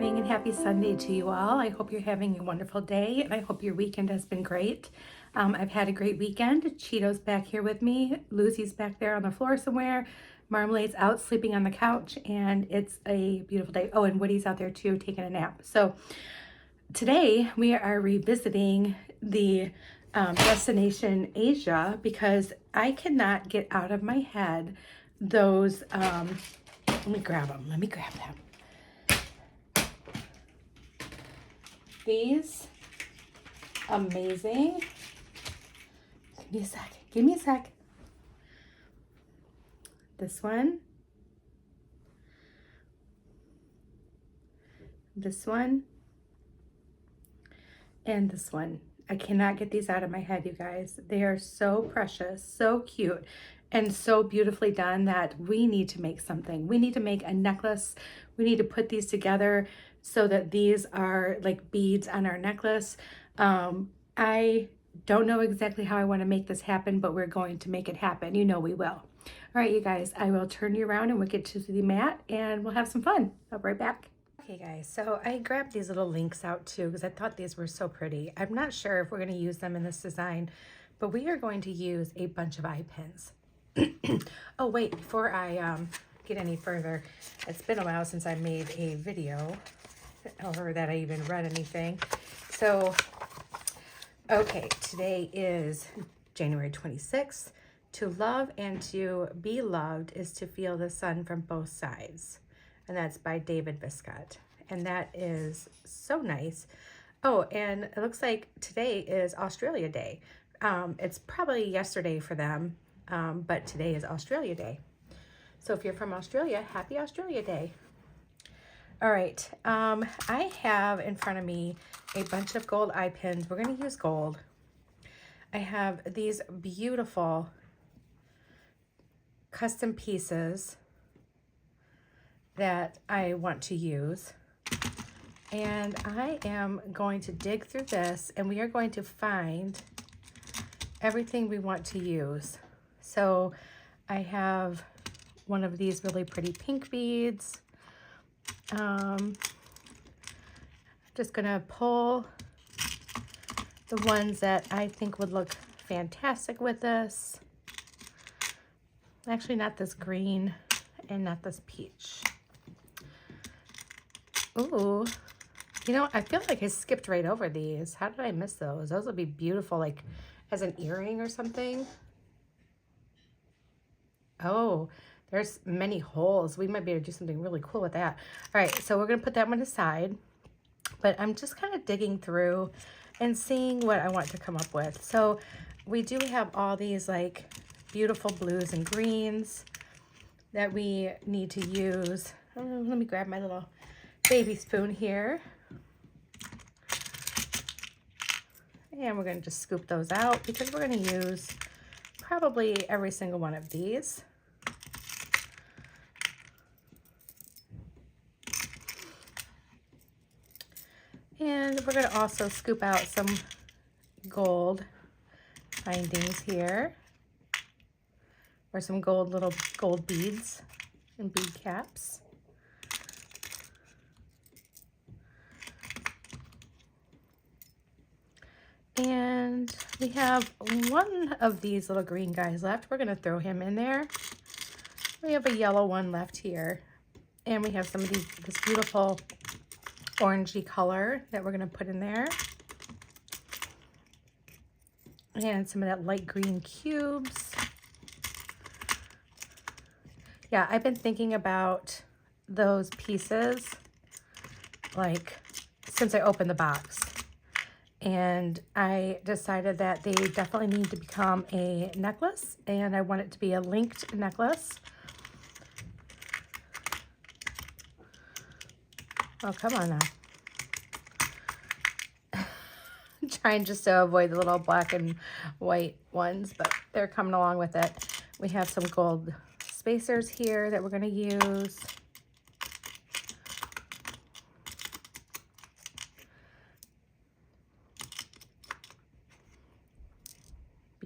morning and happy Sunday to you all. I hope you're having a wonderful day and I hope your weekend has been great. I've had a great weekend. Cheeto's back here with me. Lucy's back there on the floor somewhere. Marmalade's out sleeping on the couch and it's a beautiful day. Oh, and Woody's out there too taking a nap. So today we are revisiting the destination Asia because I cannot get out of my head those, let me grab them. These amazing, give me a sec. This one, this one, and this one. I cannot get these out of my head, you guys. They are so precious, so cute, and so beautifully done that we need to make something. We need to make a necklace. We need to put these together so that these are like beads on our necklace. I don't know exactly how I want to make this happen, but we're going to make it happen. You know we will. All right, you guys, I will turn you around and we'll get to the mat and we'll have some fun. I'll be right back. Okay guys, so I grabbed these little links out too because I thought these were so pretty. I'm not sure if we're going to use them in this design, but we are going to use a bunch of eye pins. Oh wait, before I get any further, it's been a while since I made a video or that I even read anything. So, okay, today is January 26th. To love and to be loved is to feel the sun from both sides. And that's by David Viscott. And that is so nice. Oh, and it looks like today is Australia Day. It's probably yesterday for them, but today is Australia Day. So if you're from Australia, happy Australia Day. All right, I have in front of me a bunch of gold eye pins. We're gonna use gold. I have these beautiful custom pieces that I want to use. And I am going to dig through this and we are going to find everything we want to use. So I have one of these really pretty pink beads. Just gonna pull the ones that I think would look fantastic with this. Actually, not this green and not this peach. Ooh, you know, I feel like I skipped right over these. How did I miss those? Those would be beautiful, like as an earring or something. Oh, there's many holes. We might be able to do something really cool with that. All right, so we're gonna put that one aside, but I'm just kind of digging through and seeing what I want to come up with. So we do have all these like beautiful blues and greens that we need to use. Oh, let me grab my little baby spoon here. And we're gonna just scoop those out because we're gonna use probably every single one of these. And we're gonna also scoop out some gold findings here, or some little gold beads and bead caps. And we have one of these little green guys left. We're gonna throw him in there. We have a yellow one left here. And we have some of this beautiful orangey color that we're gonna put in there. And some of that light green cubes. Yeah, I've been thinking about those pieces like since I opened the box. And I decided that they definitely need to become a necklace, and I want it to be a linked necklace. Oh, come on now. I'm trying just to avoid the little black and white ones, but they're coming along with it. We have some gold spacers here that we're going to use.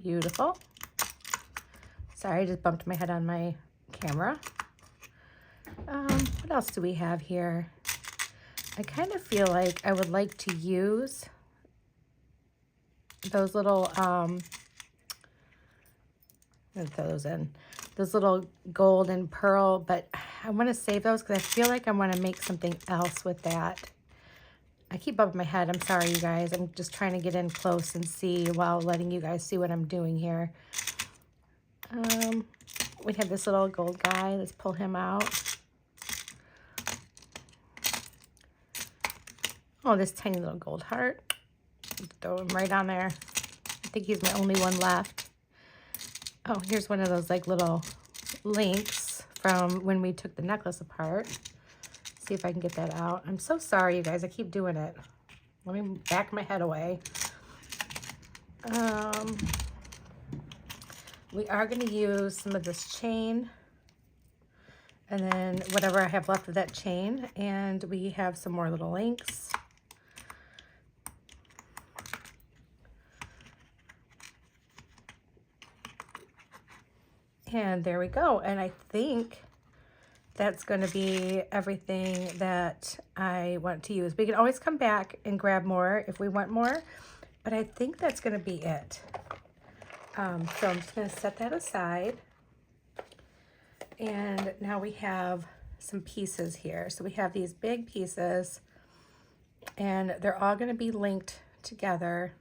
Beautiful. Sorry, I just bumped my head on my camera. What else do we have here? I kind of feel like I would like to use those little, let's throw those in, those little gold and pearl, but I want to save those because I feel like I want to make something else with that. I keep bumping my head. I'm sorry, you guys. I'm just trying to get in close and see while letting you guys see what I'm doing here. We have this little gold guy. Let's pull him out. Oh, this tiny little gold heart. Throw him right on there. I think he's my only one left. Oh, here's one of those like little links from when we took the necklace apart. See if I can get that out. I'm so sorry, you guys. I keep doing it. Let me back my head away. We are going to use some of this chain. And then whatever I have left of that chain. And we have some more little links. And there we go. And I think that's going to be everything that I want to use. We can always come back and grab more if we want more, but I think that's going to be it. So I'm just going to set that aside. And now we have some pieces here. So we have these big pieces, and they're all going to be linked together.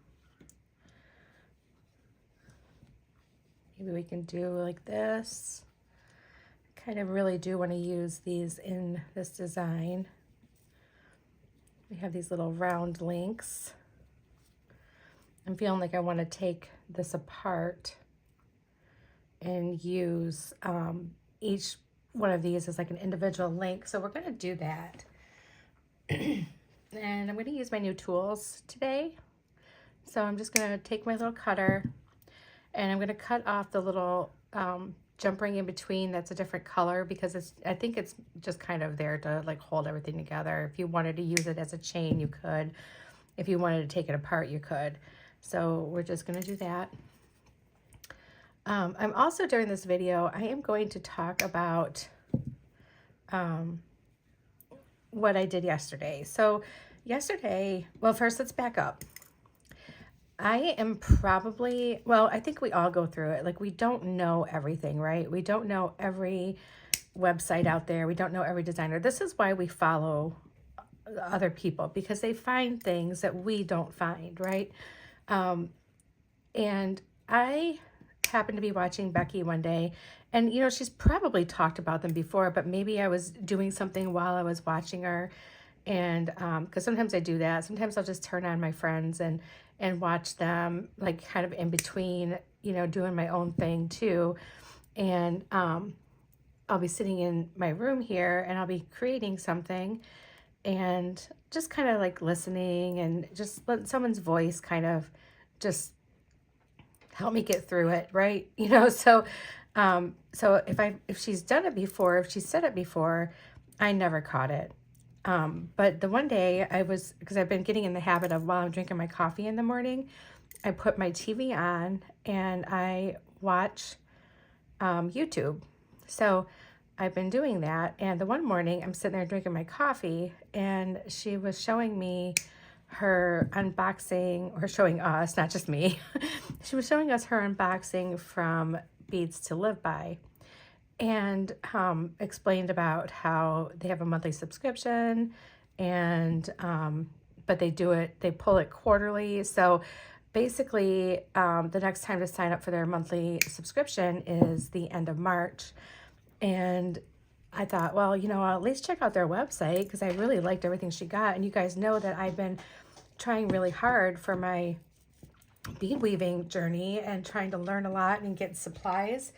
Maybe we can do like this. Kind of really do want to use these in this design. We have these little round links. I'm feeling like I want to take this apart and use each one of these as like an individual link. So we're going to do that. And I'm going to use my new tools today. So I'm just going to take my little cutter and I'm going to cut off the little jump ring in between that's a different color, because I think it's just kind of there to like hold everything together. If you wanted to use it as a chain, you could. If you wanted to take it apart, you could. So we're just going to do that. I'm also, during this video, I am going to talk about what I did yesterday. So yesterday, well, first let's back up. I am probably, well, I think we all go through it. Like, we don't know everything, right? We don't know every website out there. We don't know every designer. This is why we follow other people, because they find things that we don't find, right? And I happened to be watching Becky one day, and, you know, she's probably talked about them before, but maybe I was doing something while I was watching her. And because sometimes I do that. Sometimes I'll just turn on my friends and watch them, like, kind of in between, you know, doing my own thing too. And I'll be sitting in my room here and I'll be creating something and just kind of like listening and just let someone's voice kind of just help me get through it, right? You know, so if she's done it before, if she said it before, I never caught it. But the one day because I've been getting in the habit of, while I'm drinking my coffee in the morning, I put my TV on and I watch YouTube. So I've been doing that. And the one morning I'm sitting there drinking my coffee and she was showing me her unboxing, or showing us, not just me. She was showing us her unboxing from Beads to Live By. And explained about how they have a monthly subscription, and but they pull it quarterly. So basically, the next time to sign up for their monthly subscription is the end of March. And I thought, well, you know, I'll at least check out their website, because I really liked everything she got. And you guys know that I've been trying really hard for my bead weaving journey and trying to learn a lot and get supplies,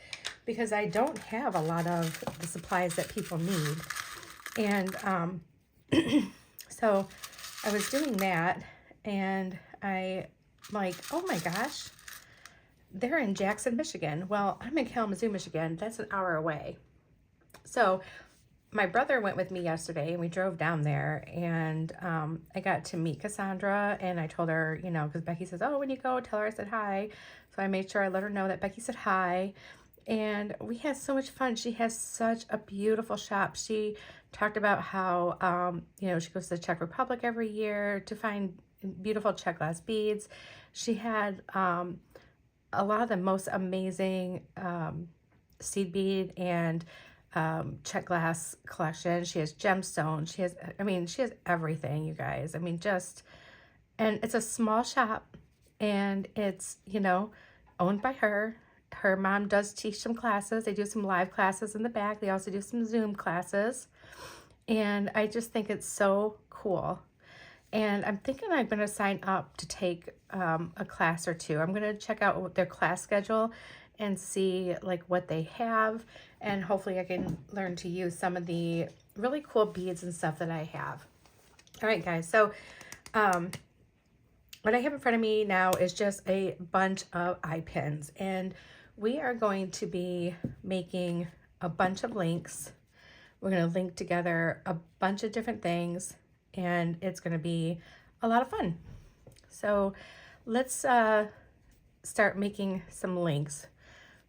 because I don't have a lot of the supplies that people need. And so I was doing that, and I'm like, oh my gosh, they're in Jackson, Michigan. Well, I'm in Kalamazoo, Michigan. That's an hour away. So my brother went with me yesterday, and we drove down there, and I got to meet Cassandra, and I told her, you know, because Becky says, oh, when you go, tell her I said hi. So I made sure I let her know that Becky said hi, and we had so much fun. She has such a beautiful shop. She talked about how, you know, she goes to the Czech Republic every year to find beautiful Czech glass beads. She had a lot of the most amazing seed bead and Czech glass collection. She has gemstones. She has, I mean, she has everything, you guys. I mean, just, and it's a small shop, and it's, you know, owned by her. Her mom does teach some classes. They do some live classes in the back. They also do some Zoom classes. And I just think it's so cool. And I'm thinking I'm going to sign up to take a class or two. I'm going to check out their class schedule and see like what they have. And hopefully I can learn to use some of the really cool beads and stuff that I have. All right, guys. So what I have in front of me now is just a bunch of eye pins. And we are going to be making a bunch of links. We're going to link together a bunch of different things, and it's going to be a lot of fun. So let's start making some links.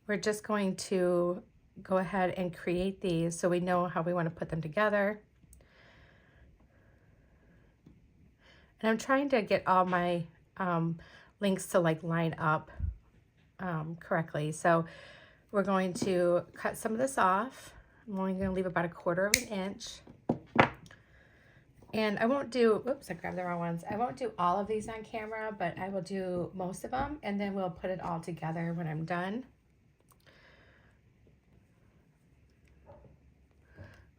We're just going to go ahead and create these so we know how we want to put them together. And I'm trying to get all my links to like line up correctly. So we're going to cut some of this off. I'm only going to leave about 1/4 of an inch. And I won't do, oops, I grabbed the wrong ones. I won't do all of these on camera, but I will do most of them, and then we'll put it all together when I'm done.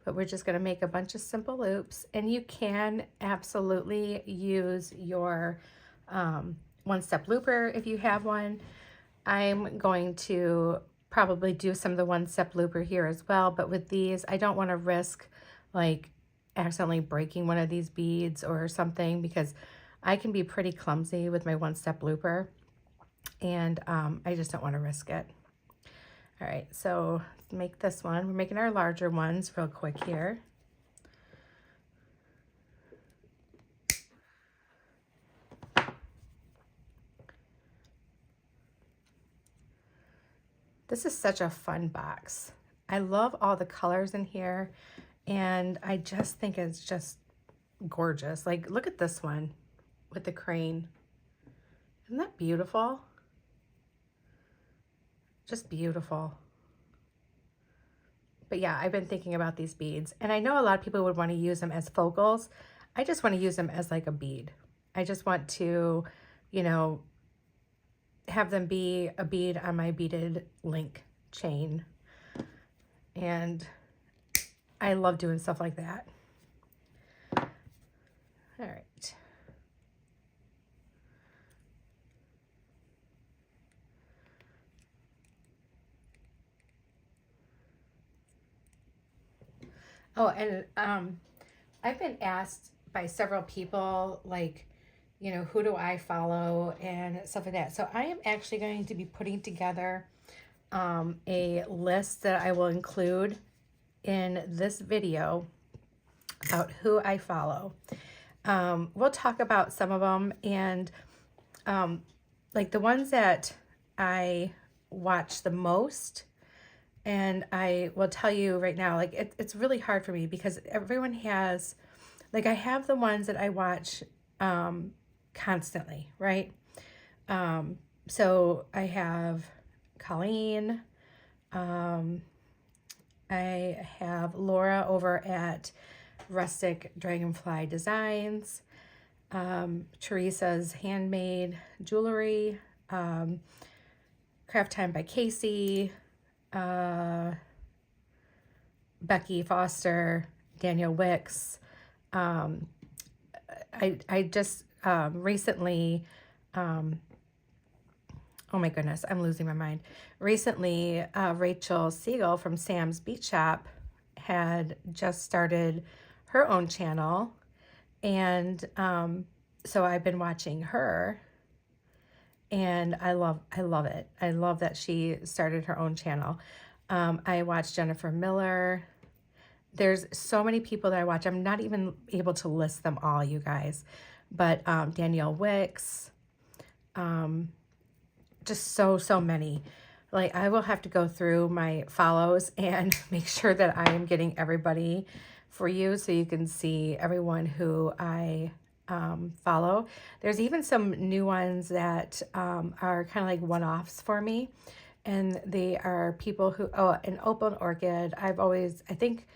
But we're just going to make a bunch of simple loops, and you can absolutely use your one-step looper if you have one. I'm going to probably do some of the one-step looper here as well, but with these, I don't want to risk like accidentally breaking one of these beads or something, because I can be pretty clumsy with my one-step looper, and I just don't want to risk it. All right, so let's make this one. We're making our larger ones real quick here. This is such a fun box. I love all the colors in here, and I just think it's just gorgeous. Like, look at this one with the crane. Isn't that beautiful? Just beautiful. But yeah, I've been thinking about these beads, and I know a lot of people would want to use them as focals. I just want to use them as like a bead. I just want to, you know, have them be a bead on my beaded link chain. And I love doing stuff like that. All right. Oh, and I've been asked by several people, like, you know, who do I follow and stuff like that. So I am actually going to be putting together a list that I will include in this video about who I follow. We'll talk about some of them, and like the ones that I watch the most. And I will tell you right now, like it's really hard for me because everyone has, like, I have the ones that I watch constantly, right? So I have Colleen, I have Laura over at Rustic Dragonfly Designs, Teresa's Handmade Jewelry, Craft Time by Casey, Becky Foster, Danielle Wicks. I just recently, oh my goodness, I'm losing my mind. Recently, Rachel Siegel from Sam's Beat Shop had just started her own channel, and so I've been watching her, and I love it. I love that she started her own channel. I watched Jennifer Miller. There's so many people that I watch. I'm not even able to list them all, you guys. But Danielle Wicks, just so many. Like, I will have to go through my follows and make sure that I am getting everybody for you so you can see everyone who I follow. There's even some new ones that are kind of like one-offs for me. And they are people who, oh, an Opal and Orchid. I think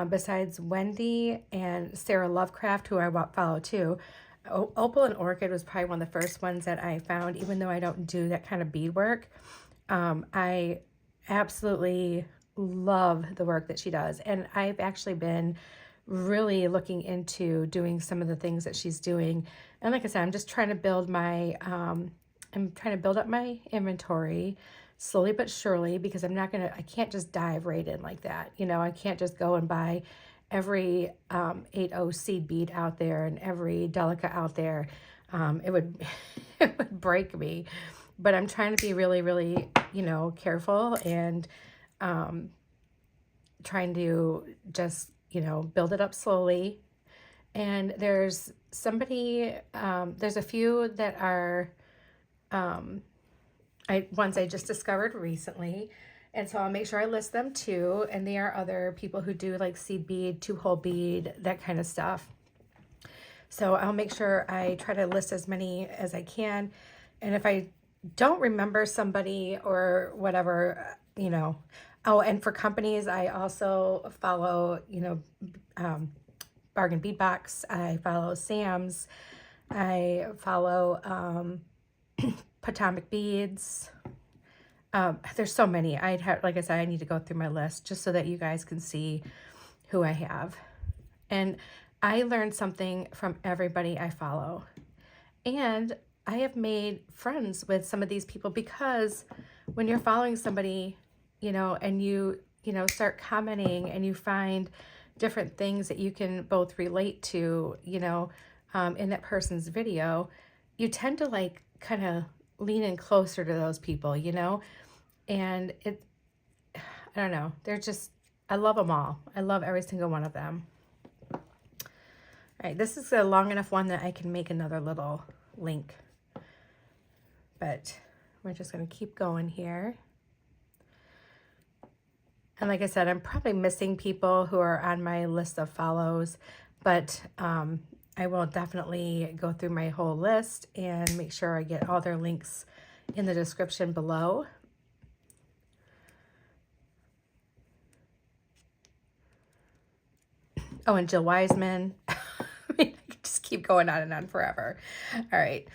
besides Wendy and Sarah Lovecraft, who I follow too, Opal and Orchid was probably one of the first ones that I found, even though I don't do that kind of beadwork. I absolutely love the work that she does. And I've actually been really looking into doing some of the things that she's doing. And like I said, I'm just trying to build my, I'm trying to build up my inventory slowly but surely, because I can't just dive right in like that. You know, I can't just go and buy every 8/0 seed bead out there and every delica out there. It would it would break me. But I'm trying to be really, really, you know, careful and trying to just, you know, build it up slowly. And there's somebody, there's a few that are ones I just discovered recently. And so I'll make sure I list them too. And there are other people who do like seed bead, 2-hole bead, that kind of stuff. So I'll make sure I try to list as many as I can. And if I don't remember somebody or whatever, you know. Oh, and for companies, I also follow, you know, Bargain Bead Box. I follow Sam's. I follow Potomac Beads. There's so many. Like I said, I need to go through my list just so that you guys can see who I have. And I learned something from everybody I follow. And I have made friends with some of these people, because when you're following somebody, you know, and you know, start commenting and you find different things that you can both relate to, you know, in that person's video, you tend to like kind of lean in closer to those people, you know, and I don't know, I love them all. I love every single one of them. All right, this is a long enough one that I can make another little link. But we're just going to keep going here. And like I said, I'm probably missing people who are on my list of follows, but I will definitely go through my whole list and make sure I get all their links in the description below. Oh, and Jill Wiseman. I mean, I could just keep going on and on forever. All right.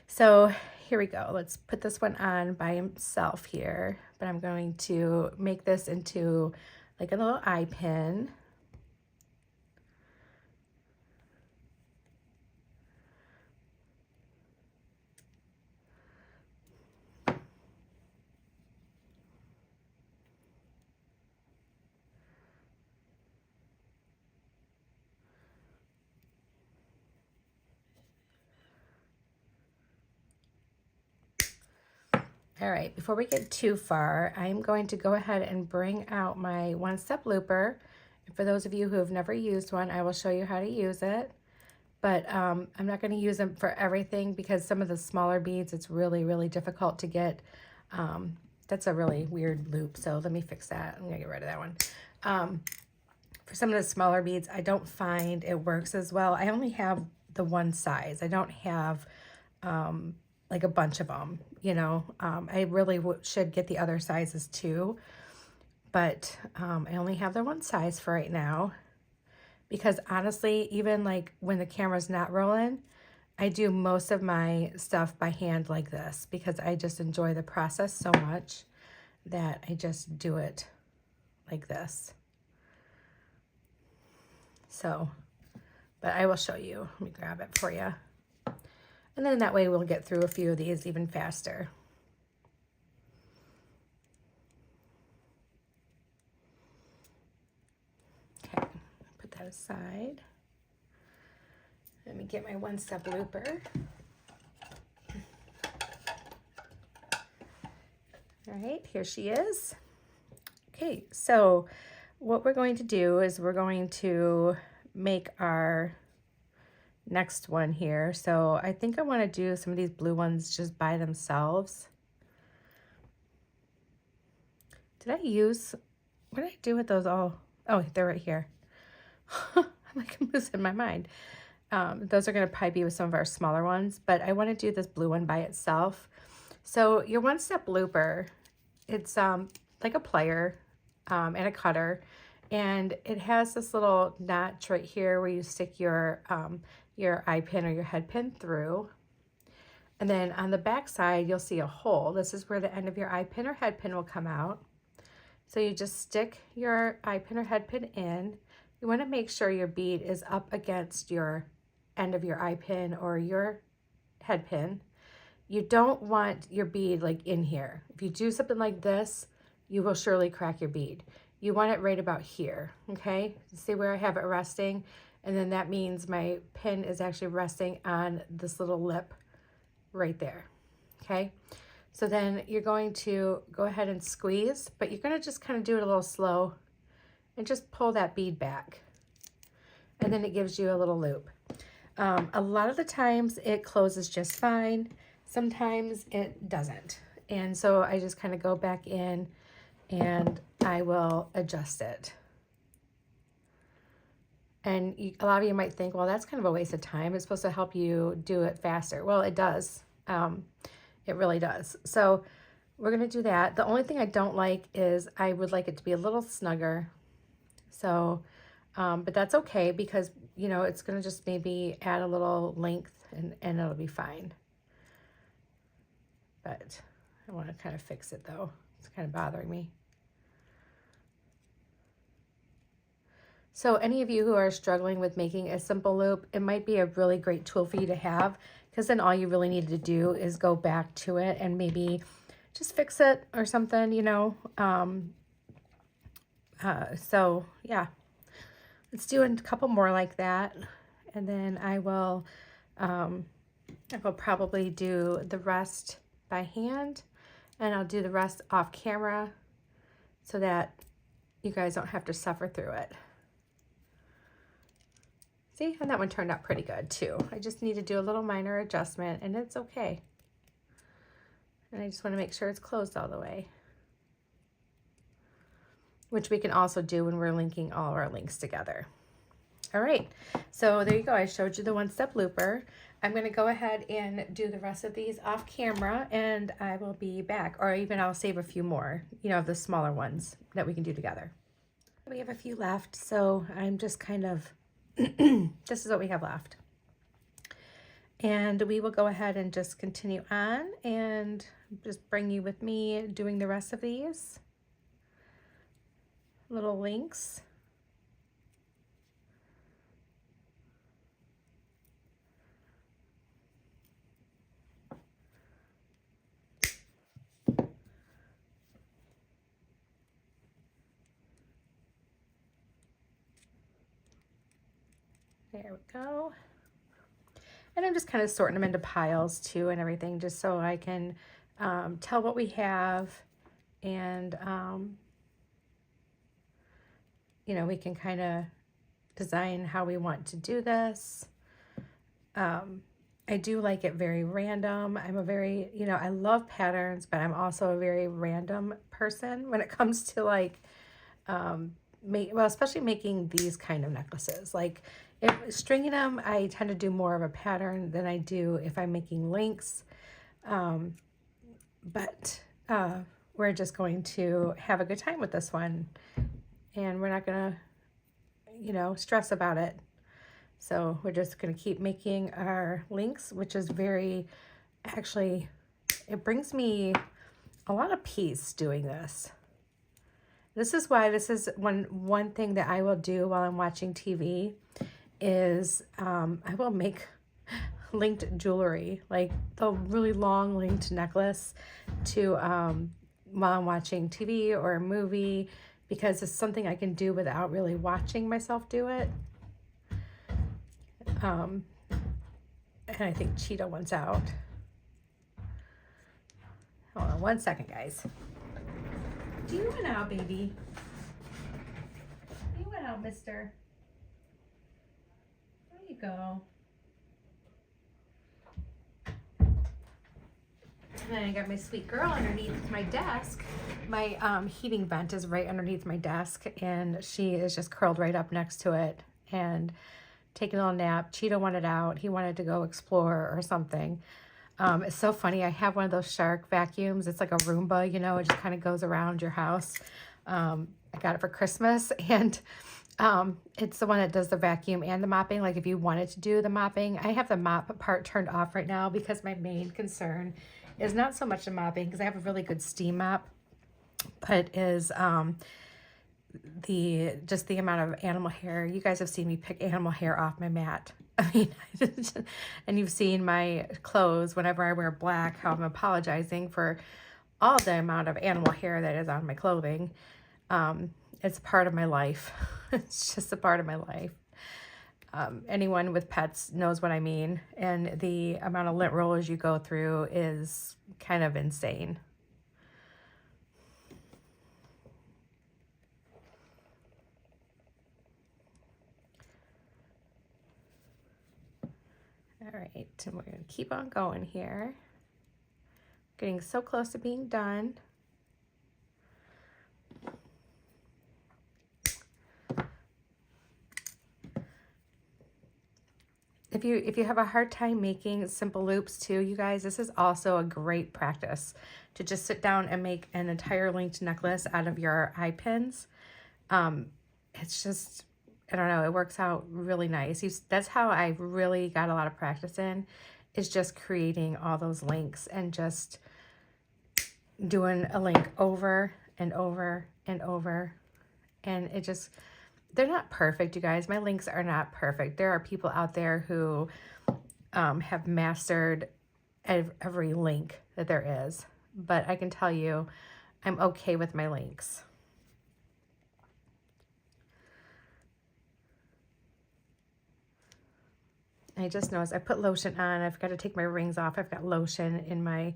So here we go. Let's put this one on by himself here, but I'm going to make this into like a little eye pin. All right, before we get too far, I'm going to go ahead and bring out my one-step looper. And for those of you who have never used one, I will show you how to use it. But I'm not going to use them for everything, because some of the smaller beads, it's really, really difficult to get. That's a really weird loop, so let me fix that. I'm going to get rid of that one. For some of the smaller beads, I don't find it works as well. I only have the one size. I don't have like a bunch of them, you know. I really should get the other sizes too, but I only have the one size for right now, because honestly, even like when the camera's not rolling, I do most of my stuff by hand like this, because I just enjoy the process so much that I just do it like this. So, but I will show you. Let me grab it for you. And then that way we'll get through a few of these even faster. Okay, put that aside. Let me get my one-step looper. All right, here she is. Okay, so what we're going to do is we're going to make our next one here. So I think I want to do some of these blue ones just by themselves. What did I do with those all? Oh, they're right here. I'm like, I'm losing my mind. Those are going to probably be with some of our smaller ones, but I want to do this blue one by itself. So your one-step looper, it's like a plier and a cutter, and it has this little notch right here where you stick your eye pin or your head pin through. And then on the back side, you'll see a hole. This is where the end of your eye pin or head pin will come out. So you just stick your eye pin or head pin in. You want to make sure your bead is up against your end of your eye pin or your head pin. You don't want your bead like in here. If you do something like this, you will surely crack your bead. You want it right about here, okay? See where I have it resting? And then that means my pin is actually resting on this little lip right there, okay? So then you're going to go ahead and squeeze, but you're gonna just kind of do it a little slow and just pull that bead back. And then it gives you a little loop. A lot of the times it closes just fine. Sometimes it doesn't. And so I just kind of go back in and I will adjust it. And a lot of you might think, well, that's kind of a waste of time. It's supposed to help you do it faster. Well, it does. It really does. So we're going to do that. The only thing I don't like is I would like it to be a little snugger. So, but that's okay because, you know, it's going to just maybe add a little length and it'll be fine. But I want to kind of fix it though. It's kind of bothering me. So any of you who are struggling with making a simple loop, it might be a really great tool for you to have, because then all you really need to do is go back to it and maybe just fix it or something, you know. So yeah, let's do a couple more like that, and then I will probably do the rest by hand, and I'll do the rest off camera so that you guys don't have to suffer through it. See, and that one turned out pretty good too. I just need to do a little minor adjustment and it's okay. And I just want to make sure it's closed all the way, which we can also do when we're linking all of our links together. All right, so there you go. I showed you the one-step looper. I'm going to go ahead and do the rest of these off camera and I will be back, or even I'll save a few more, you know, of the smaller ones that we can do together. We have a few left, so I'm just kind of this is what we have left. And we will go ahead and just continue on and just bring you with me doing the rest of these little links. There we go. And I'm just kind of sorting them into piles too and everything, just so I can tell what we have, and you know, we can kind of design how we want to do this. I do like it very random. I'm a very, you know, I love patterns, but I'm also a very random person when it comes to like well, especially making these kind of necklaces. Like if stringing them, I tend to do more of a pattern than I do if I'm making links. But we're just going to have a good time with this one, and we're not gonna, you know, stress about it. So we're just gonna keep making our links, which is very, actually, it brings me a lot of peace doing this. This is why this is one thing that I will do while I'm watching TV is I will make linked jewelry, like the really long linked necklace to while I'm watching TV or a movie, because it's something I can do without really watching myself do it. And I think Cheetah wants out. Hold on one second, guys. You went out, baby. You went out, mister. There you go. And then I got my sweet girl underneath my desk. My heating vent is right underneath my desk, and she is just curled right up next to it. and taking a little nap. Cheeto wanted out. He wanted to go explore or something. It's so funny. I have one of those shark vacuums. It's like a Roomba, you know, it just kind of goes around your house. I got it for Christmas, and it's the one that does the vacuum and the mopping. Like if you wanted to do the mopping, I have the mop part turned off right now because my main concern is not so much the mopping, because I have a really good steam mop, but is just the amount of animal hair. You guys have seen me pick animal hair off my mat. I mean, and you've seen my clothes whenever I wear black, how I'm apologizing for all the amount of animal hair that is on my clothing. It's part of my life. It's just a part of my life. Anyone with pets knows what I mean. And the amount of lint rollers you go through is kind of insane. All right, and we're going to keep on going here. Getting so close to being done. If you have a hard time making simple loops too, you guys, this is also a great practice to just sit down and make an entire linked necklace out of your eye pins. It's just, I don't know, it works out really nice. That's how I really got a lot of practice in, is just creating all those links and just doing a link over and over and over. And it just, they're not perfect, you guys. My links are not perfect. There are people out there who have mastered every link that there is. But I can tell you, I'm okay with my links. I just noticed I put lotion on. I've got to take my rings off. I've got lotion in my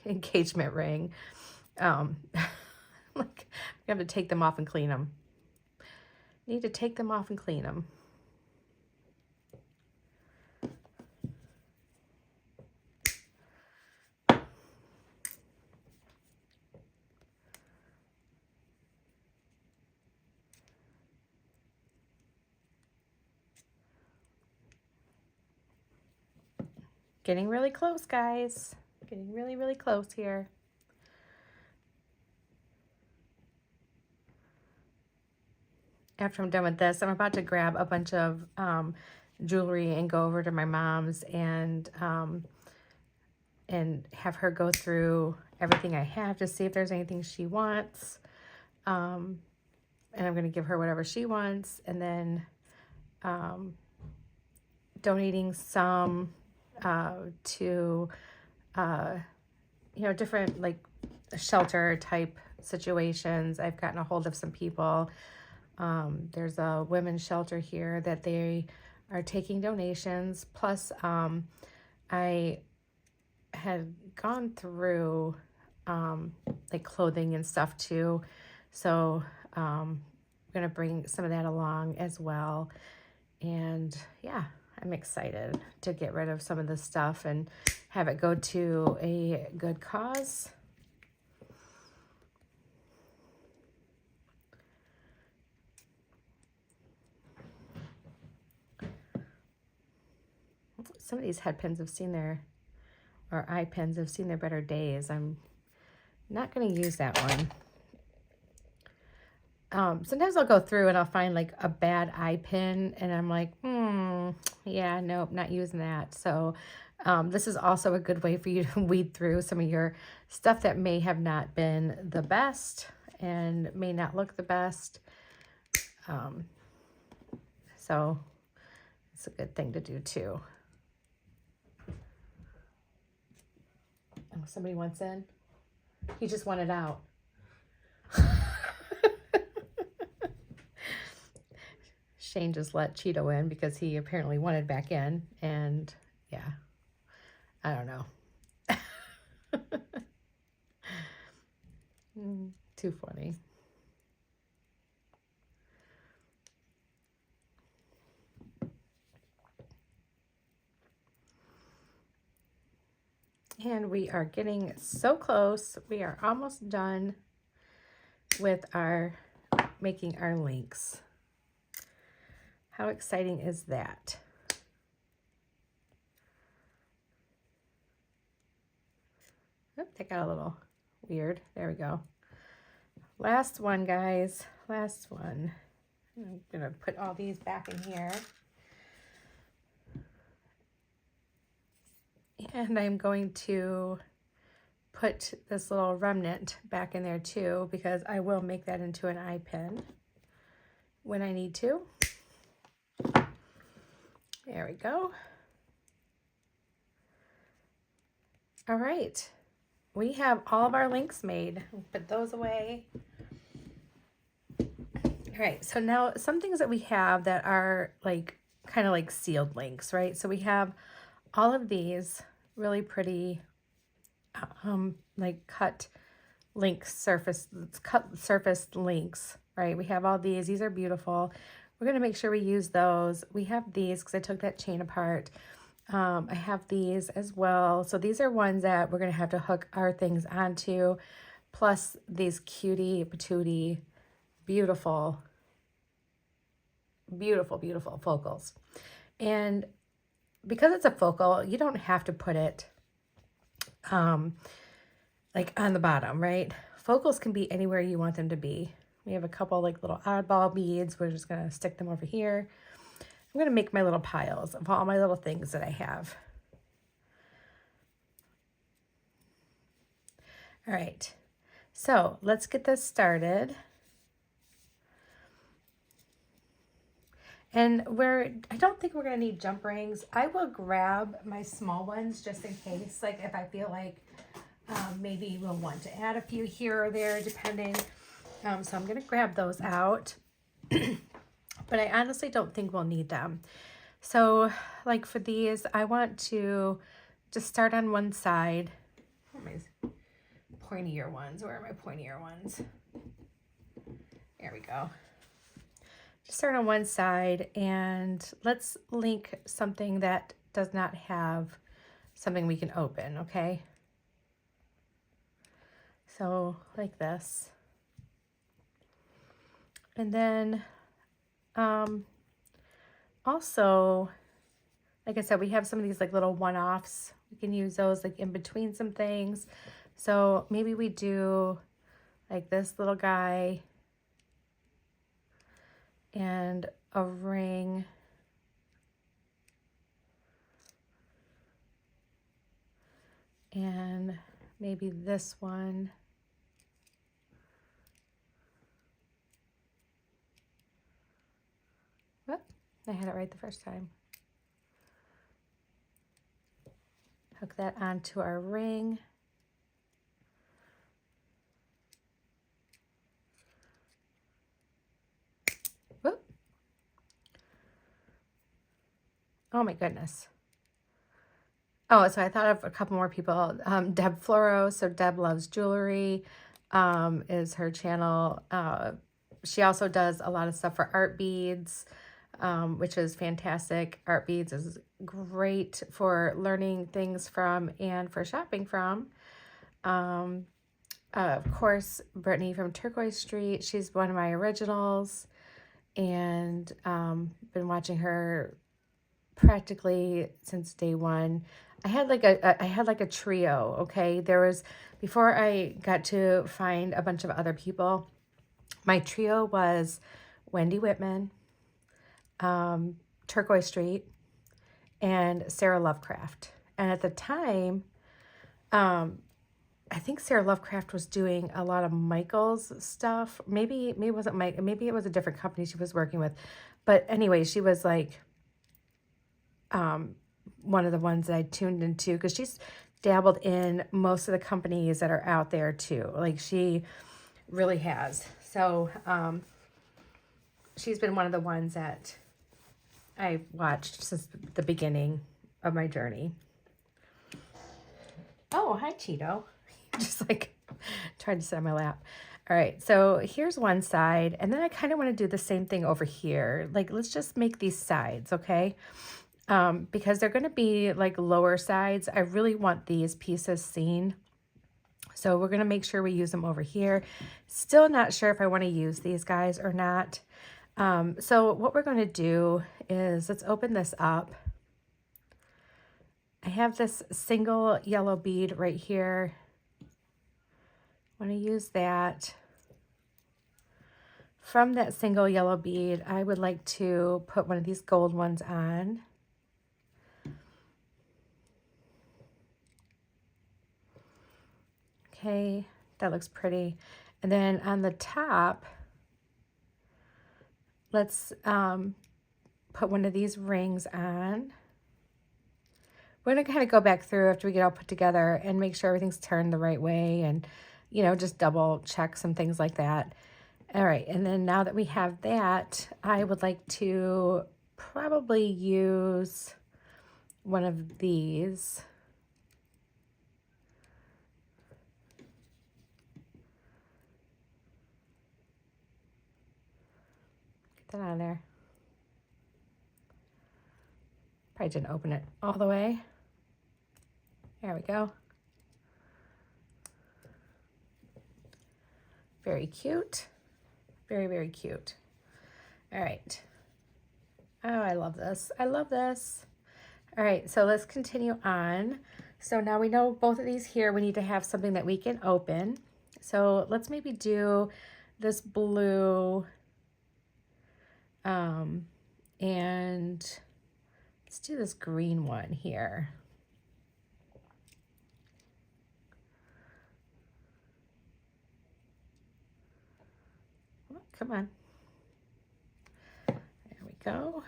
engagement ring. Like, I have to take them off and clean them. Need to take them off and clean them. Getting really close, guys. Getting really, really close here. After I'm done with this, I'm about to grab a bunch of jewelry and go over to my mom's and have her go through everything I have to see if there's anything she wants. And I'm going to give her whatever she wants, and then donating some to different like shelter type situations. I've gotten a hold of some people. There's a women's shelter here that they are taking donations. Plus, I had gone through like clothing and stuff too. So I'm going to bring some of that along as well. And yeah, I'm excited to get rid of some of this stuff and have it go to a good cause. Some of these head pins have seen their, or eye pins have seen their better days. I'm not going to use that one. Sometimes I'll go through and I'll find like a bad eye pin and I'm like, yeah, nope, not using that. So this is also a good way for you to weed through some of your stuff that may have not been the best and may not look the best. So it's a good thing to do too. Oh, somebody wants in? He just wanted out. Shane just let Cheeto in because he apparently wanted back in, and yeah, I don't know. Too funny. And we are getting so close. We are almost done with our making our links. How exciting is that? Oh, that got a little weird. There we go. Last one, guys. Last one. I'm going to put all these back in here. And I'm going to put this little remnant back in there too, because I will make that into an eye pin when I need to. There we go. All right. We have all of our links made. We'll put those away. All right, so now some things that we have that are like kind of like sealed links, right? So we have all of these really pretty like cut surfaced links, right? We have all these. These are beautiful. We're going to make sure we use those. We have these because I took that chain apart. I have these as well. So these are ones that we're going to have to hook our things onto, plus these cutie patootie beautiful focals. And because it's a focal, you don't have to put it like on the bottom, right? Focals can be anywhere you want them to be. We have a couple like little oddball beads. We're just going to stick them over here. I'm going to make my little piles of all my little things that I have. All right, so let's get this started. And I don't think we're going to need jump rings. I will grab my small ones just in case, like if I feel like maybe we'll want to add a few here or there, depending. So I'm going to grab those out. But I honestly don't think we'll need them. So like for these, I want to just start on one side. Where are my pointier ones? Where are my pointier ones? There we go. Just start on one side, and let's link something that does not have something we can open, okay? So like this. And then also, like I said, we have some of these like little one-offs. We can use those like in between some things. So maybe we do like this little guy and a ring. And maybe this one. Whoop, I had it right the first time. Hook that onto our ring. Whoop. Oh my goodness. Oh, so I thought of a couple more people. Deb Floro, so Deb Loves Jewelry is her channel. She also does a lot of stuff for art beads, which is fantastic. Art beads is great for learning things from and for shopping from. Of course, Brittany from Turquoise Street. She's one of my originals, and been watching her practically since day one. I had like a trio, okay? There was, before I got to find a bunch of other people, my trio was Wendy Whitman, Turquoise Street, and Sarah Lovecraft. And at the time, I think Sarah Lovecraft was doing a lot of Michael's stuff. Maybe it wasn't Mike. Maybe it was a different company she was working with. But anyway, she was like one of the ones that I tuned into, because she's dabbled in most of the companies that are out there too. Like she really has. So she's been one of the ones that I watched since the beginning of my journey. Oh, hi, Cheeto. Just like tried to sit on my lap. All right, so here's one side, and then I kind of want to do the same thing over here. Like, let's just make these sides, okay? Because they're going to be like lower sides. I really want these pieces seen. So we're going to make sure we use them over here. Still not sure if I want to use these guys or not. So what we're going to do is let's open this up. I have this single yellow bead right here. I want to use that. From that single yellow bead, I would like to put one of these gold ones on. Okay, that looks pretty. And then on the top, let's put one of these rings on. We're going to kind of go back through after we get all put together and make sure everything's turned the right way and, you know, just double check some things like that. All right, and then now that we have that, I would like to probably use one of these. Get that on there. Probably didn't open it all the way. There we go. Very cute. Very, very cute. All right. Oh, I love this. I love this. All right, so let's continue on. So now we know both of these here, we need to have something that we can open. So let's maybe do this blue and let's do this green one here. Oh, come on. There we go.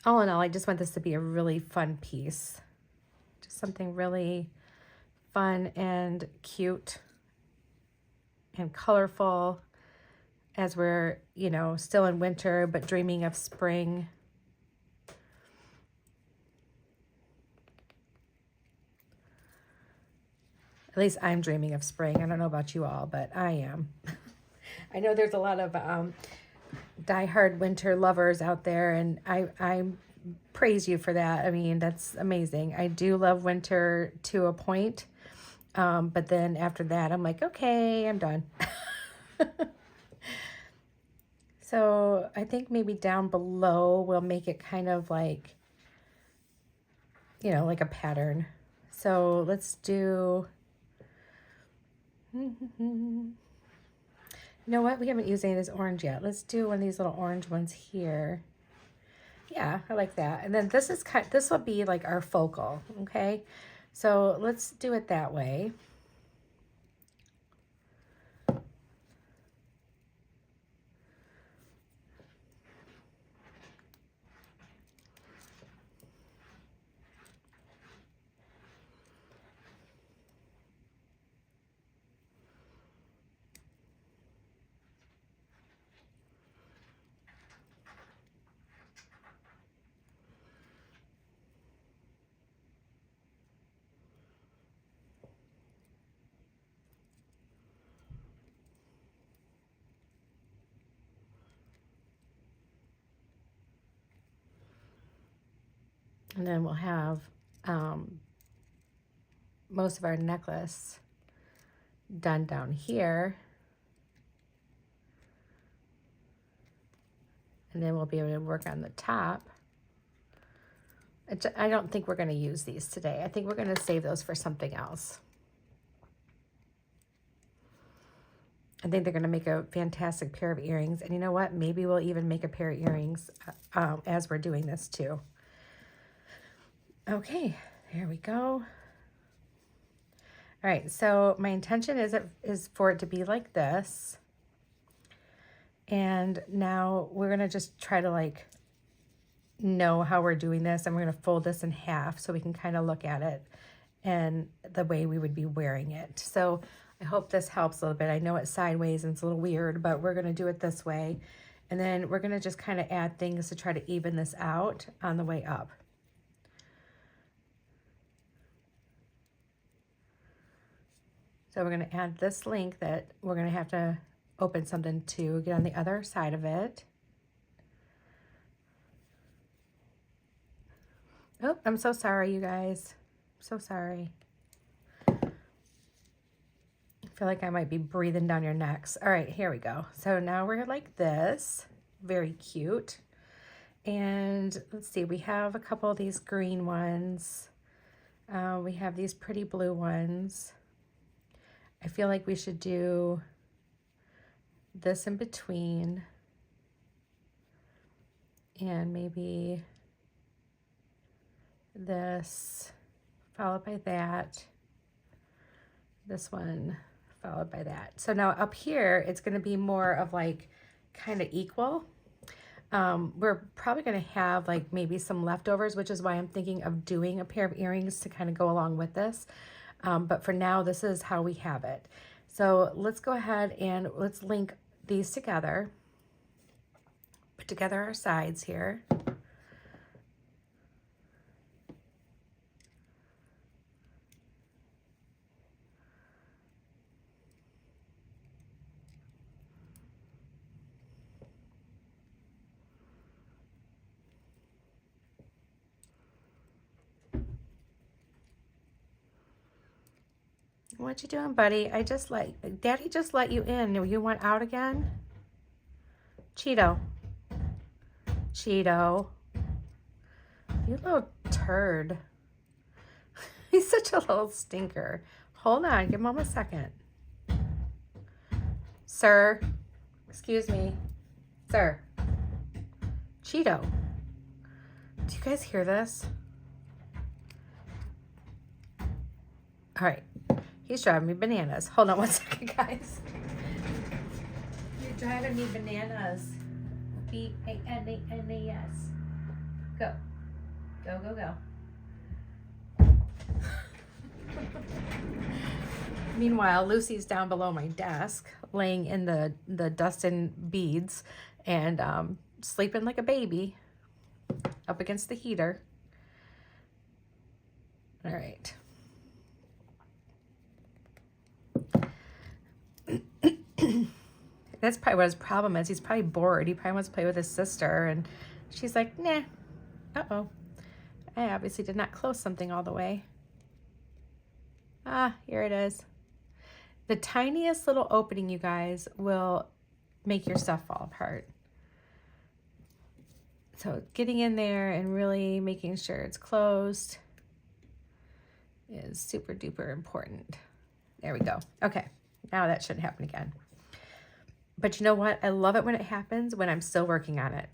All in all, I just want this to be a really fun piece. Just something really fun and cute and colorful as we're, you know, still in winter, but dreaming of spring. At least I'm dreaming of spring. I don't know about you all, but I am. I know there's a lot of diehard winter lovers out there, and I praise you for that. I mean, that's amazing. I do love winter to a point, but then after that, I'm like, okay, I'm done. So I think maybe down below we'll make it kind of like, you know, like a pattern. So let's do, you know what? We haven't used any of this orange yet. Let's do one of these little orange ones here. Yeah, I like that. And then this is this will be like our focal, okay? So let's do it that way. And then we'll have most of our necklace done down here. And then we'll be able to work on the top. I don't think we're going to use these today. I think we're going to save those for something else. I think they're going to make a fantastic pair of earrings. And you know what? Maybe we'll even make a pair of earrings as we're doing this too. Okay, there we go. All right, so my intention is for it to be like this. And now we're going to just try to like know how we're doing this, and we're going to fold this in half so we can kind of look at it and the way we would be wearing it. So I hope this helps a little bit. I know it's sideways and it's a little weird, but we're going to do it this way. And then we're going to just kind of add things to try to even this out on the way up. So we're going to add this link that we're going to have to open something to get on the other side of it. Oh, I'm so sorry, you guys. So sorry. feel like I might be breathing down your necks. All right, here we go. So now we're like this, very cute. And let's see, we have a couple of these green ones. We have these pretty blue ones. I feel like we should do this in between and maybe this followed by that, this one followed by that. So now up here it's going to be more of like kind of equal. We're probably going to have like maybe some leftovers, which is why I'm thinking of doing a pair of earrings to kind of go along with this. But for now, this is how we have it. So let's go ahead and let's link these together. Put together our sides here. What you doing, buddy? Daddy just let you in. You want out again? Cheeto. Cheeto. You little turd. He's such a little stinker. Hold on, give Mom a second. Sir. Excuse me. Sir. Cheeto. Do you guys hear this? All right. He's driving me bananas. Hold on one second, guys. You're driving me bananas. B-A-N-A-N-A-S. Go. Go, go, go. Meanwhile, Lucy's down below my desk, laying in the dust and beads and sleeping like a baby up against the heater. All right. That's probably what his problem is. He's probably bored. He probably wants to play with his sister. And she's like, nah. Uh-oh. I obviously did not close something all the way. Ah, here it is. The tiniest little opening, you guys, will make your stuff fall apart. So getting in there and really making sure it's closed is super duper important. There we go. Okay. Now that shouldn't happen again. But you know what? I love it when it happens when I'm still working on it.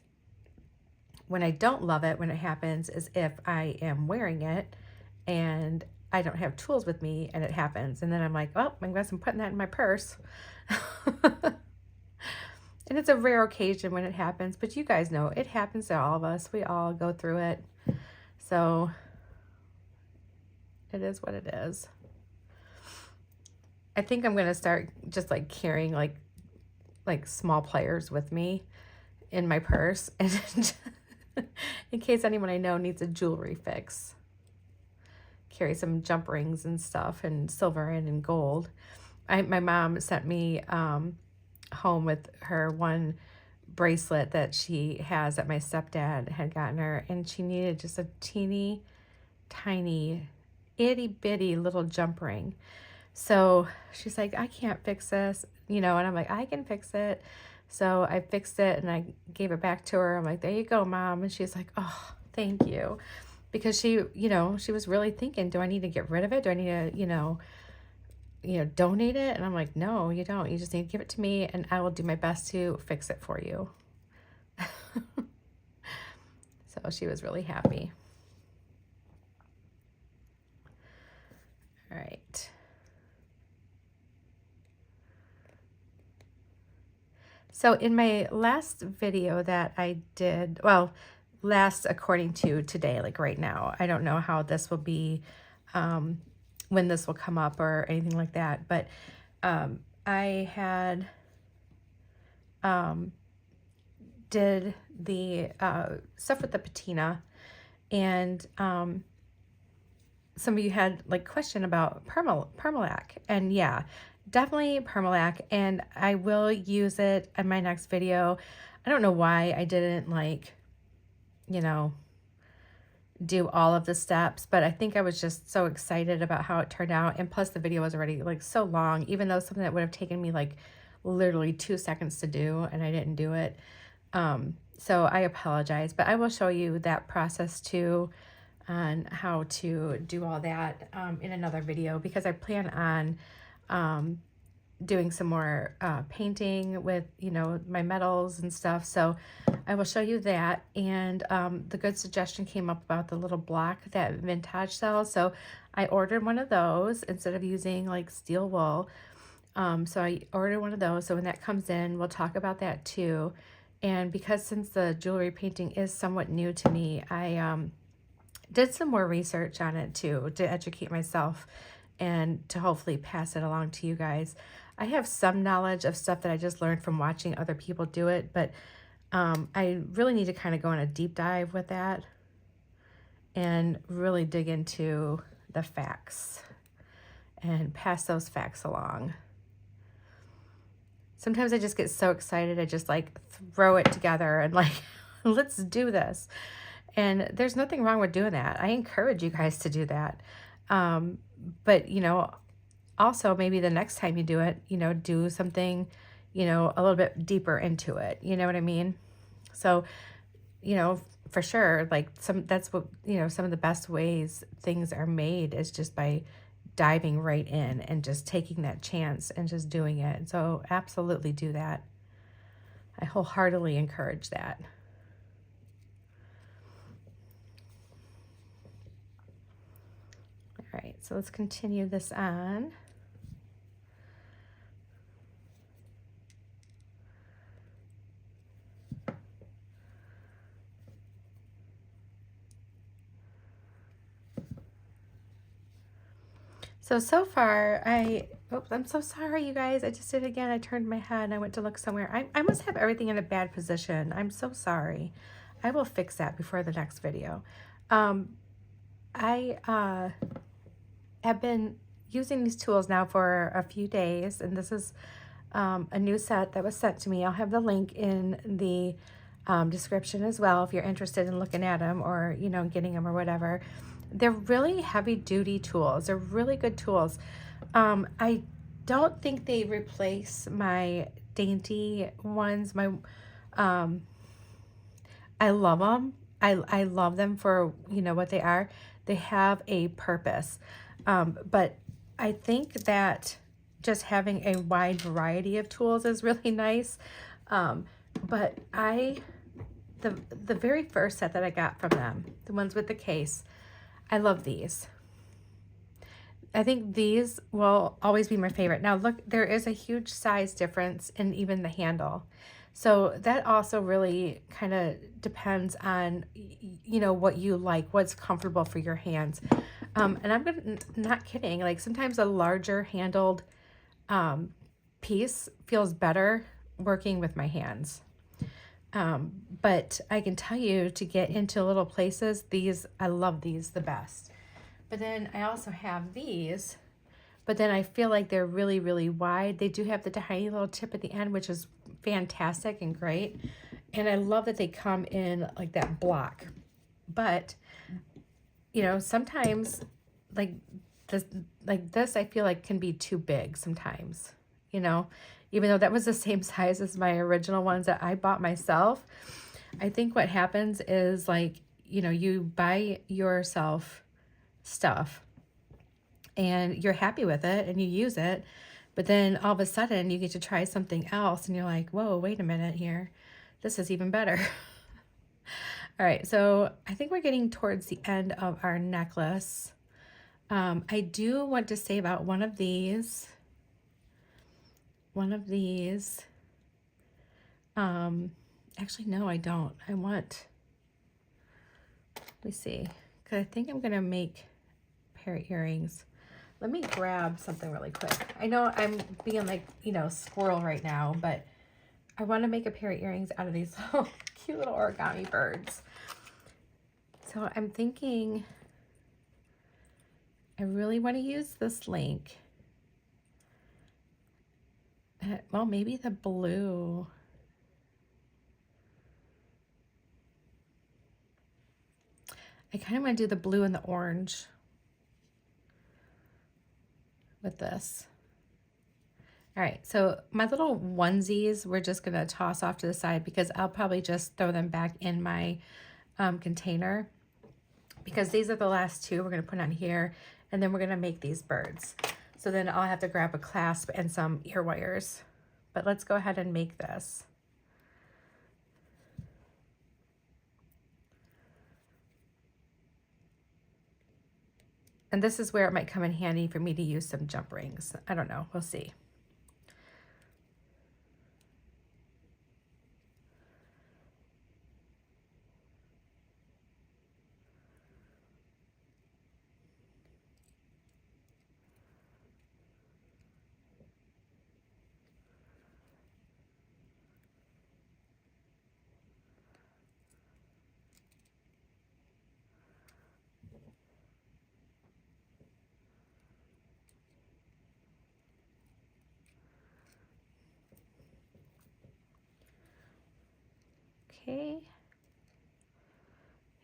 When I don't love it when it happens is if I am wearing it and I don't have tools with me and it happens. And then I'm like, oh, I guess I'm putting that in my purse. And it's a rare occasion when it happens, but you guys know it happens to all of us. We all go through it. So it is what it is. I think I'm going to start just like carrying like small pliers with me in my purse and in case anyone I know needs a jewelry fix. Carry some jump rings and stuff and silver and gold. My mom sent me home with her one bracelet that she has that my stepdad had gotten her, and she needed just a teeny tiny itty bitty little jump ring. So she's like, I can't fix this, you know, and I'm like, I can fix it. So I fixed it and I gave it back to her. I'm like, there you go, Mom. And she's like, oh, thank you. Because she, you know, she was really thinking, do I need to get rid of it? Do I need to, you know, donate it? And I'm like, no, you don't. You just need to give it to me and I will do my best to fix it for you. So she was really happy. All right. So in my last video that I did, well, last according to today, like right now, I don't know how this will be, when this will come up or anything like that, but I had did the stuff with the patina, and some of you had like question about permalac, and yeah, definitely permalac, and I will use it in my next video. I don't know why I didn't like, you know, do all of the steps, but I think I was just so excited about how it turned out. And plus the video was already like so long, even though something that would have taken me like literally 2 seconds to do, and I didn't do it. So I apologize, but I will show you that process too, on how to do all that in another video, because I plan on doing some more painting with, you know, my metals and stuff. So I will show you that. And the good suggestion came up about the little block that vintage sells. So I ordered one of those instead of using like steel wool. So I ordered one of those. So when that comes in, we'll talk about that too. And because since the jewelry painting is somewhat new to me, I did some more research on it too, to educate myself and to hopefully pass it along to you guys. I have some knowledge of stuff that I just learned from watching other people do it, but I really need to kind of go on a deep dive with that and really dig into the facts and pass those facts along. Sometimes I just get so excited, I just like throw it together and like, let's do this. And there's nothing wrong with doing that. I encourage you guys to do that. But, you know, also maybe the next time you do it, you know, do something, you know, a little bit deeper into it. You know what I mean? So, you know, for sure, like that's what, you know, some of the best ways things are made is just by diving right in and just taking that chance and just doing it. So absolutely do that. I wholeheartedly encourage that. All right, so let's continue this on. So far, I'm so sorry, you guys. I just did it again. I turned my head and I went to look somewhere. I must have everything in a bad position. I'm so sorry. I will fix that before the next video. I have been using these tools now for a few days, and this is a new set that was sent to me. I'll have the link in the description as well if you're interested in looking at them or, you know, getting them or whatever. They're really heavy duty tools. They're really good tools. I don't think they replace my dainty ones. I love them. I love them for, you know, what they are. They have a purpose. But I think that just having a wide variety of tools is really nice. But the very first set that I got from them, the ones with the case, I love these. I think these will always be my favorite. Now look, there is a huge size difference in even the handle. So that also really kind of depends on, you know, what you like, what's comfortable for your hands. And I'm not kidding. Like sometimes a larger handled piece feels better working with my hands. But I can tell you, to get into little places, I love these the best. But then I also have these, but then I feel like they're really, really wide. They do have the tiny little tip at the end, which is fantastic and great. And I love that they come in like that block. But, you know, sometimes like this, I feel like can be too big sometimes, you know, even though that was the same size as my original ones that I bought myself. I think what happens is, like, you know, you buy yourself stuff and you're happy with it and you use it, but then all of a sudden you get to try something else and you're like, whoa, wait a minute here. This is even better. All right, so I think we're getting towards the end of our necklace. I do want to say about one of these. Actually, no, I don't. Let me see, because I think I'm going to make a pair of earrings. Let me grab something really quick. I know I'm being like, you know, squirrel right now, but I want to make a pair of earrings out of these little cute little origami birds. So I'm thinking I really want to use this link. Well, maybe the blue. I kind of want to do the blue and the orange with this. All right, so my little onesies, we're just gonna toss off to the side because I'll probably just throw them back in my container, because these are the last two we're gonna put on here, and then we're gonna make these birds. So then I'll have to grab a clasp and some ear wires. But let's go ahead and make this. And this is where it might come in handy for me to use some jump rings. I don't know, we'll see. Okay,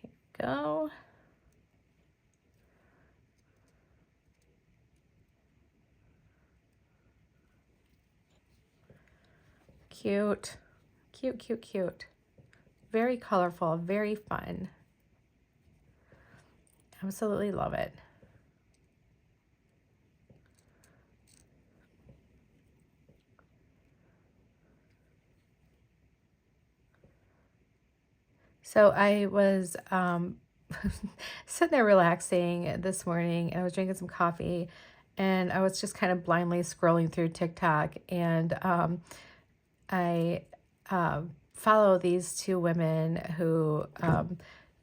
here we go. Cute, cute, cute, cute. Very colorful, very fun. Absolutely love it. So I was sitting there relaxing this morning, and I was drinking some coffee, and I was just kind of blindly scrolling through TikTok, and I follow these two women who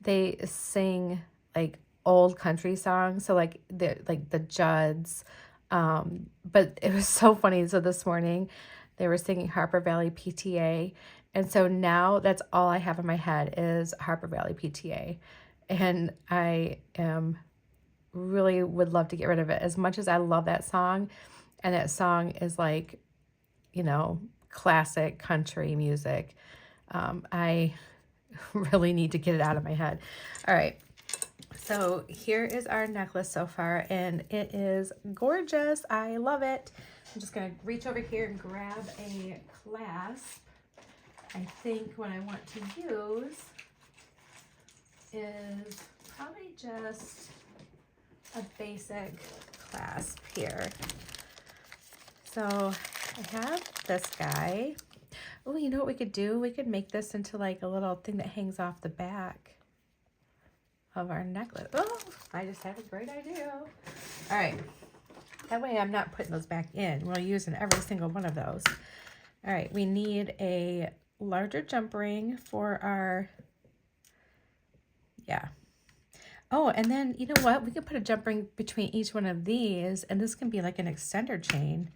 they sing like old country songs, so like the Judds, but it was so funny. So this morning they were singing Harper Valley PTA, and so now that's all I have in my head is Harper Valley PTA, and I am really would love to get rid of it as much as I love that song, and that song is like, you know, classic country music. I really need to get it out of my head. All right, so here is our necklace so far, and it is gorgeous. I love it. I'm just gonna reach over here and grab a clasp. I think what I want to use is probably just a basic clasp here. So I have this guy. Oh, you know what we could do? We could make this into like a little thing that hangs off the back of our necklace. Oh, I just had a great idea. All right. That way I'm not putting those back in. We're using every single one of those. All right. We need a larger jump ring for our, yeah. Oh, and then you know what? We could put a jump ring between each one of these, and this can be like an extender chain.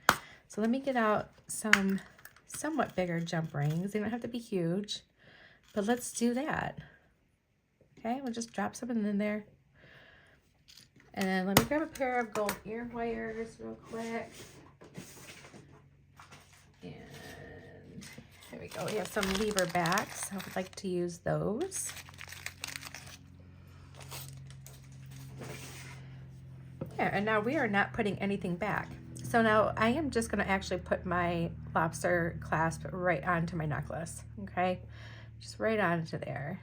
So let me get out some somewhat bigger jump rings. They don't have to be huge, but let's do that. Okay, we'll just drop something in there. And then let me grab a pair of gold ear wires real quick. And there we go. We have some lever backs. I would like to use those. Yeah, and now we are not putting anything back. So now I am just going to actually put my lobster clasp right onto my necklace. Okay, just right onto there.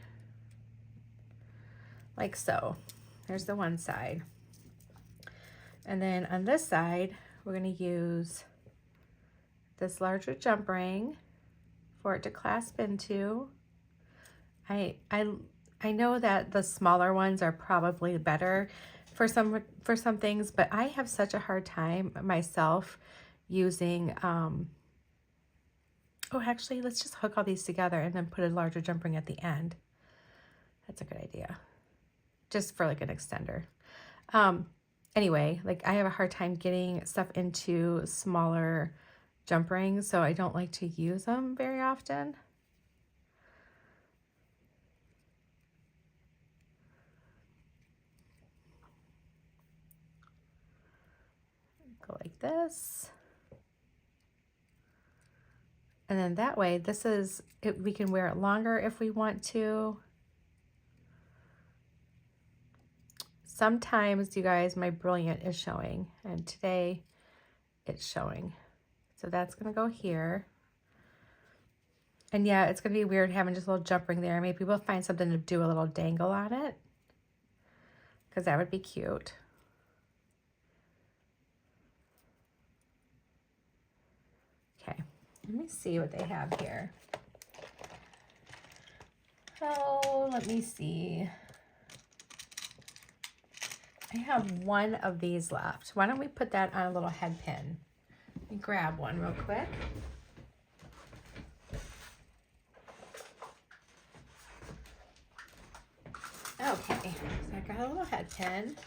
Like so. There's the one side. And then on this side, we're going to use this larger jump ring for it to clasp into. I know that the smaller ones are probably better for some things, but I have such a hard time myself using oh, actually, let's just hook all these together and then put a larger jump ring at the end. That's a good idea. Just for like an extender. Anyway, like I have a hard time getting stuff into smaller jump rings, so I don't like to use them very often. Go like this. And then that way, this is, we can wear it longer if we want to. Sometimes, you guys, my brilliant is showing, and today it's showing. So that's gonna go here. And yeah, it's gonna be weird having just a little jump ring there. Maybe we'll find something to do a little dangle on it, because that would be cute. Okay, let me see what they have here. Oh, let me see. I have one of these left. Why don't we put that on a little head pin? Let me grab one real quick. Okay, so I got a little head pin.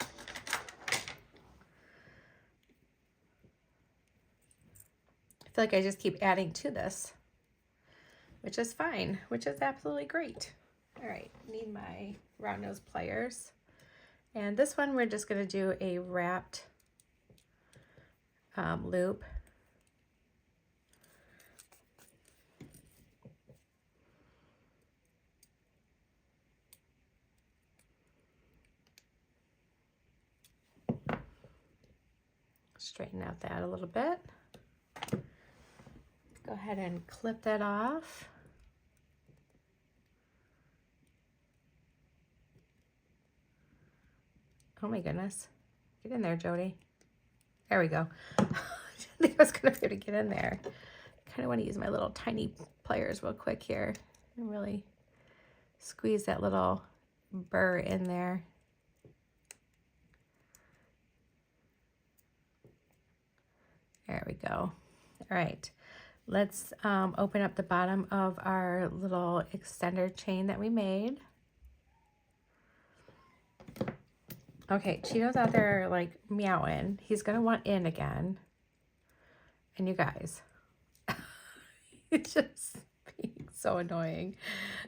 I feel like I just keep adding to this, which is fine, which is absolutely great. All right, need my round nose pliers. And this one, we're just gonna do a wrapped loop. Straighten out that a little bit. Go ahead and clip that off. Oh my goodness. Get in there, Jody. There we go. I didn't think I was gonna be able to get in there. I kind of want to use my little tiny pliers real quick here and really squeeze that little burr in there. There we go. All right, let's open up the bottom of our little extender chain that we made. Okay, Cheeto's out there like meowing. He's gonna want in again. And you guys, it's just being so annoying.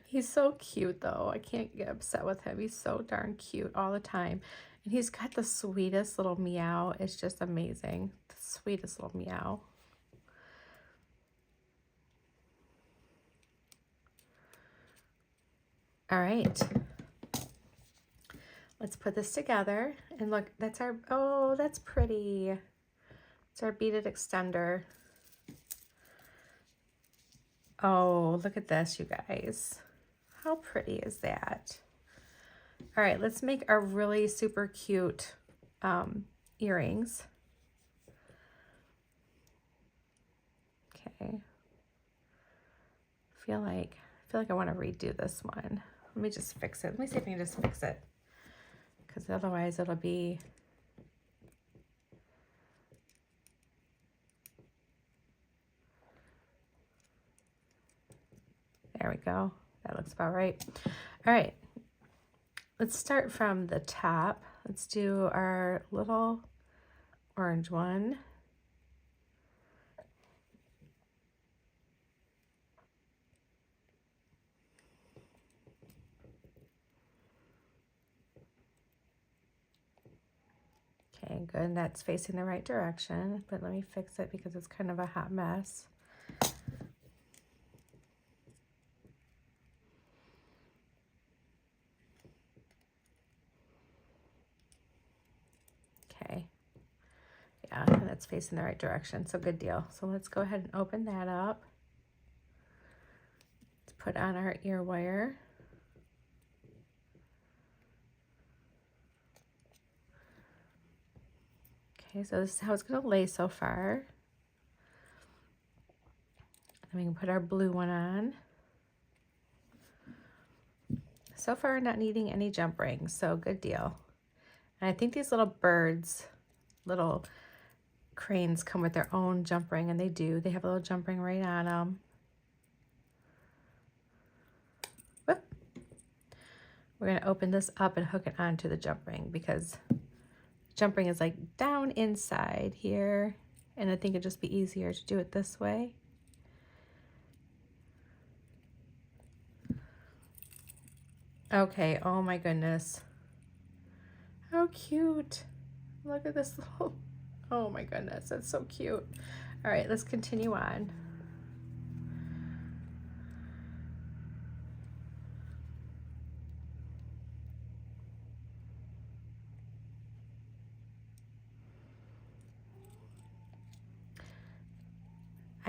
He's so cute though. I can't get upset with him. He's so darn cute all the time. And he's got the sweetest little meow. It's just amazing. The sweetest little meow. All right. Let's put this together. And look, that's our, oh, that's pretty. It's our beaded extender. Oh, look at this, you guys. How pretty is that? All right, let's make our really super cute earrings. Okay. I feel like I want to redo this one. Let me just fix it. Let me see if I can just fix it, because otherwise it'll be there we go. That looks about right. All right. Let's start from the top. Let's do our little orange one. Okay, good. That's facing the right direction, but let me fix it because it's kind of a hot mess. Okay. Yeah, and that's facing the right direction, so good deal. So let's go ahead and open that up. Let's put on our ear wire. Okay, so this is how it's going to lay so far. And we can put our blue one on. So far, not needing any jump rings, so good deal. And I think these little birds, little cranes, come with their own jump ring, and they do. They have a little jump ring right on them. Whoop. We're going to open this up and hook it onto the jump ring, because jump ring is like down inside here, and I think it'd just be easier to do it this way. Okay, oh my goodness. How cute. Look at this little, oh my goodness, that's so cute. All right, let's continue on.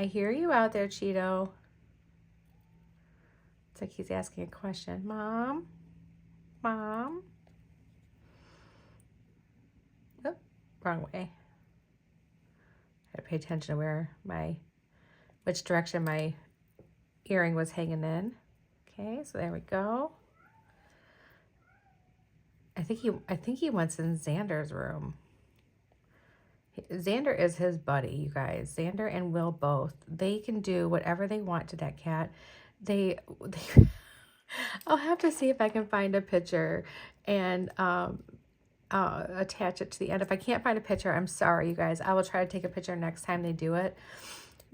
I hear you out there, Cheeto. It's like he's asking a question. Mom? Mom? Oh, wrong way. I gotta pay attention to where which direction my earring was hanging in. Okay, so there we go. I think he wants in Xander's room. Xander is his buddy, you guys. Xander and Will both. They can do whatever they want to that cat. They I'll have to see if I can find a picture and attach it to the end. If I can't find a picture, I'm sorry, you guys. I will try to take a picture next time they do it.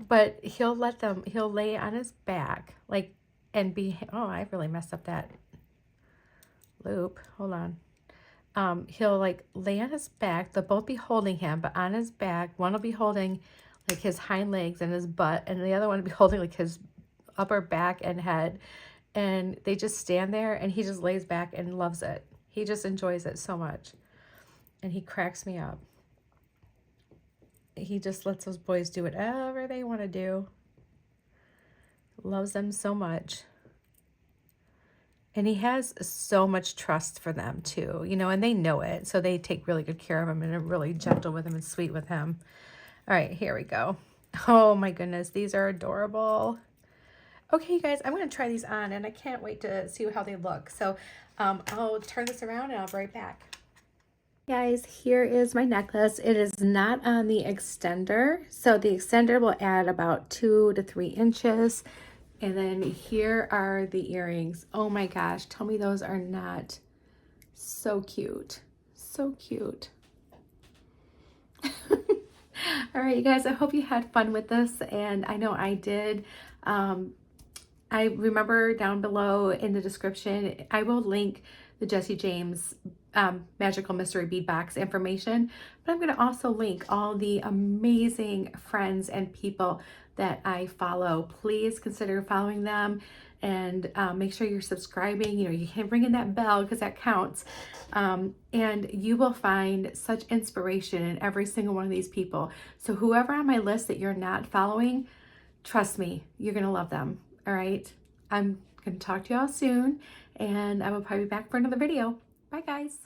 But he'll lay on his back, like, and be, oh, I really messed up that loop. Hold on. He'll like lay on his back. They'll both be holding him, but on his back, one will be holding like his hind legs and his butt, and the other one will be holding like his upper back and head. And they just stand there, and he just lays back and loves it. He just enjoys it so much. And he cracks me up. He just lets those boys do whatever they want to do. Loves them so much. And he has so much trust for them too, you know, and they know it. So they take really good care of him and are really gentle with him and sweet with him. All right, here we go. Oh my goodness, these are adorable. Okay, you guys, I'm going to try these on, and I can't wait to see how they look. So I'll turn this around and I'll be right back. Guys, here is my necklace. It is not on the extender. So the extender will add about 2 to 3 inches. And then here are the earrings. Oh my gosh, tell me those are not so cute. So cute. All right, you guys, I hope you had fun with this, and I know I did. I remember down below in the description, I will link the Jesse James Magical Mystery Bead Box information, but I'm going to also link all the amazing friends and people that I follow. Please consider following them, and make sure you're subscribing. You know, you can ring in that bell because that counts. And you will find such inspiration in every single one of these people. So whoever on my list that you're not following, trust me, you're going to love them. All right. I'm going to talk to y'all soon, and I will probably be back for another video. Bye, guys.